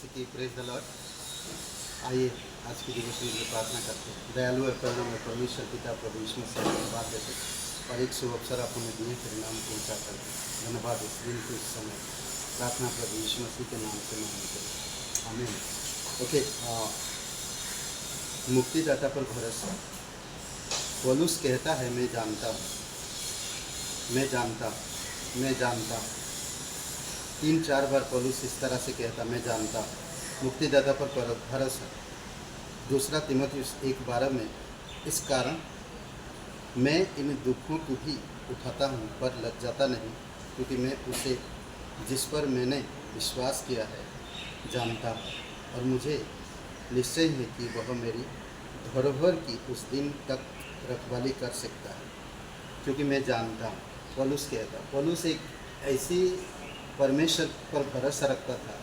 मसीह की praise the Lord. आइए आज की दिवस में प्रार्थना करते हैं। दयालु और करुणामय परमेश्वर पिता प्रभु यीशु मसीह को धन्यवाद देते हैं और एक शुभ अवसर आप हमें दिए तेरे नाम को ऊंचा करते हैं। धन्यवाद इस दिन को इस समय प्रार्थना प्रभु यीशु मसीह के नाम से मांगते हैं, आमीन। ओके, मुक्तिदाता पर भरोसा। पौलुस कहता है मैं जानता हूँ, मैं जानता हूँ, मैं जानता हूँ। 3-4 बार पौलुस इस तरह से कहता मैं जानता हूँ। मुक्तिदाता पर भरोसा। 2 तीमुथियुस 1:12 में इस कारण मैं इन दुखों को भी उठाता हूँ पर लज्जाता नहीं, क्योंकि मैं उसे जिस पर मैंने विश्वास किया है जानता हूँ और मुझे निश्चय है कि वह मेरी धरोहर की उस दिन तक रखवाली कर सकता है, क्योंकि मैं जानता हूँ। पौलुस कहता, पौलुस एक ऐसी परमेश्वर पर भरोसा रखता था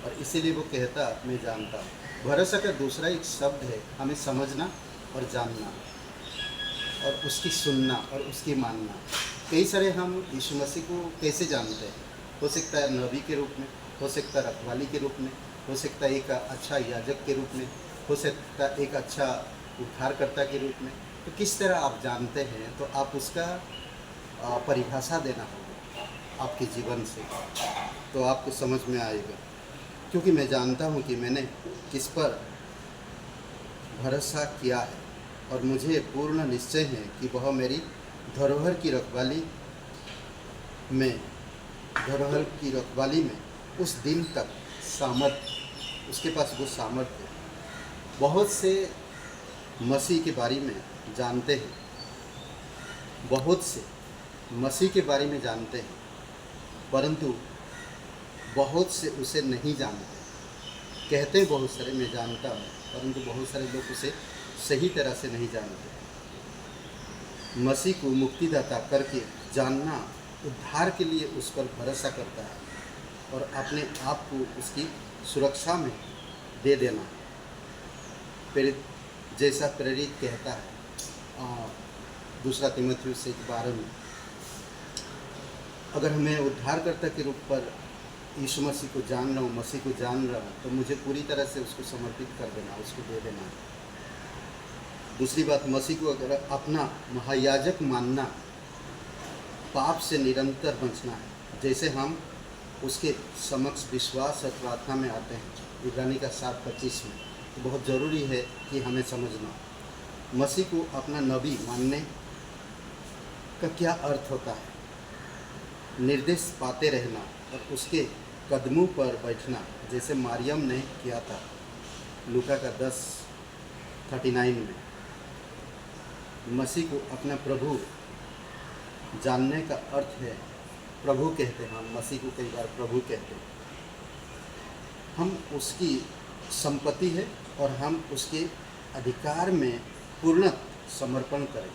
और इसीलिए वो कहता मैं जानता हूँ। भरोसा का दूसरा एक शब्द है हमें समझना और जानना और उसकी सुनना और उसकी मानना। कई सारे हम यीशु मसीह को कैसे जानते हैं? हो सकता है नबी के रूप में, हो सकता है रखवाली के रूप में, हो सकता है एक अच्छा याजक के रूप में, हो सकता है एक अच्छा उद्धारकर्ता के रूप में। तो किस तरह आप जानते हैं? तो आप उसका परिभाषा देना होगा आपके जीवन से, तो आपको समझ में आएगा। क्योंकि मैं जानता हूँ कि मैंने किस पर भरोसा किया है और मुझे पूर्ण निश्चय है कि वह मेरी धरोहर की रखवाली में उस दिन तक सामर्थ, उसके पास वो सामर्थ है। बहुत से मसीह के बारे में जानते हैं, बहुत से मसीह के बारे में जानते हैं, परंतु बहुत से उसे नहीं जानते। कहते हैं बहुत सारे मैं जानता हूँ, परंतु बहुत सारे लोग उसे सही तरह से नहीं जानते। मसीह को मुक्तिदाता करके जानना उद्धार के लिए उस पर भरोसा करता है और अपने आप को उसकी सुरक्षा में दे देना। प्रेरित जैसा प्रेरित कहता है 2 तीमुथियुस 1:12 में, अगर मैं उद्धारकर्ता के रूप पर यीशु मसीह को जान रहा हूँ, मसीह को जान रहा हूँ, तो मुझे पूरी तरह से उसको समर्पित कर देना, उसको दे देना। दूसरी बात, मसीह को अगर अपना महायाजक मानना, पाप से निरंतर बचना है। जैसे हम उसके समक्ष विश्वास और प्रार्थना में आते हैं, इब्रानी का 7:25 में, तो बहुत ज़रूरी है कि हमें समझना मसीह को अपना नबी मानने का क्या अर्थ होता है। निर्देश पाते रहना और उसके कदमों पर बैठना, जैसे मरियम ने किया था लूका का 10:39 में। मसीह को अपना प्रभु जानने का अर्थ है, प्रभु कहते हैं हम मसीह को, कई बार प्रभु कहते हैं। हम उसकी संपत्ति है और हम उसके अधिकार में पूर्ण समर्पण करें,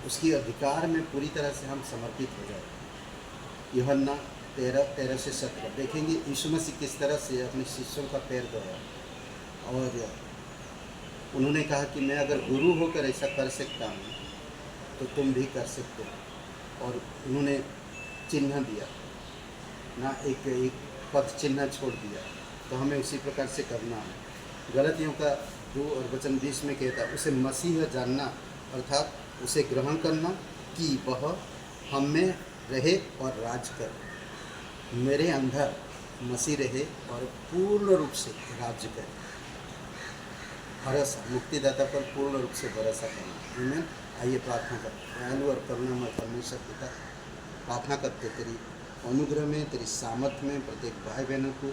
उसके अधिकार में पूरी तरह से हम समर्पित हो जाए। यूहन्ना 13:13-17 देखेंगे यीशु मसीह किस तरह से अपने शिष्यों का पैर धोया और उन्होंने कहा कि मैं अगर गुरु होकर ऐसा कर सकता हूँ तो तुम भी कर सकते हो। और उन्होंने चिन्ह दिया ना, एक पद चिन्ह छोड़ दिया, तो हमें उसी प्रकार से करना है। गलतियों का 2:20 में कहता है उसे मसीह जानना, अर्थात उसे ग्रहण करना कि वह हम में रहे और राज करे। मेरे अंदर मसीह रहे और पूर्ण रूप से राज्य करे। भरोसा, मुक्तिदाता पर पूर्ण रूप से भरोसा करना। आमीन। आइए प्रार्थना करते हैं। दयालु और करुणामय परमेश्वर पिता, प्रार्थना करते तेरी अनुग्रह में, तेरी सामर्थ्य में प्रत्येक भाई बहनों को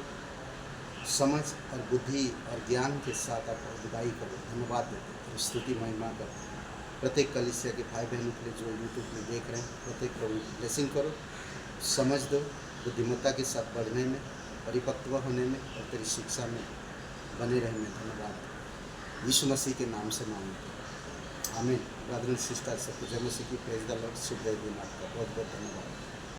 समझ और बुद्धि और ज्ञान के साथ आप विदाई करो। धन्यवाद देते, स्तुति महिमा करते। प्रत्येक कलीसिया के भाई बहनों के लिए जो यूट्यूब में देख रहे हैं, प्रत्येक प्रभु ब्लेसिंग करो, समझ दो, बुद्धिमत्ता के साथ बढ़ने में, परिपक्व होने में और तेरी शिक्षा में बने रहने में धन्यवाद। यीशु मसीह के नाम से मांगते हैं, आमीन। ब्रदर एंड सिस्टर, सबको जय मसीह की प्रेज द लॉर्ड। शुभ दिन आपका, बहुत बहुत धन्यवाद।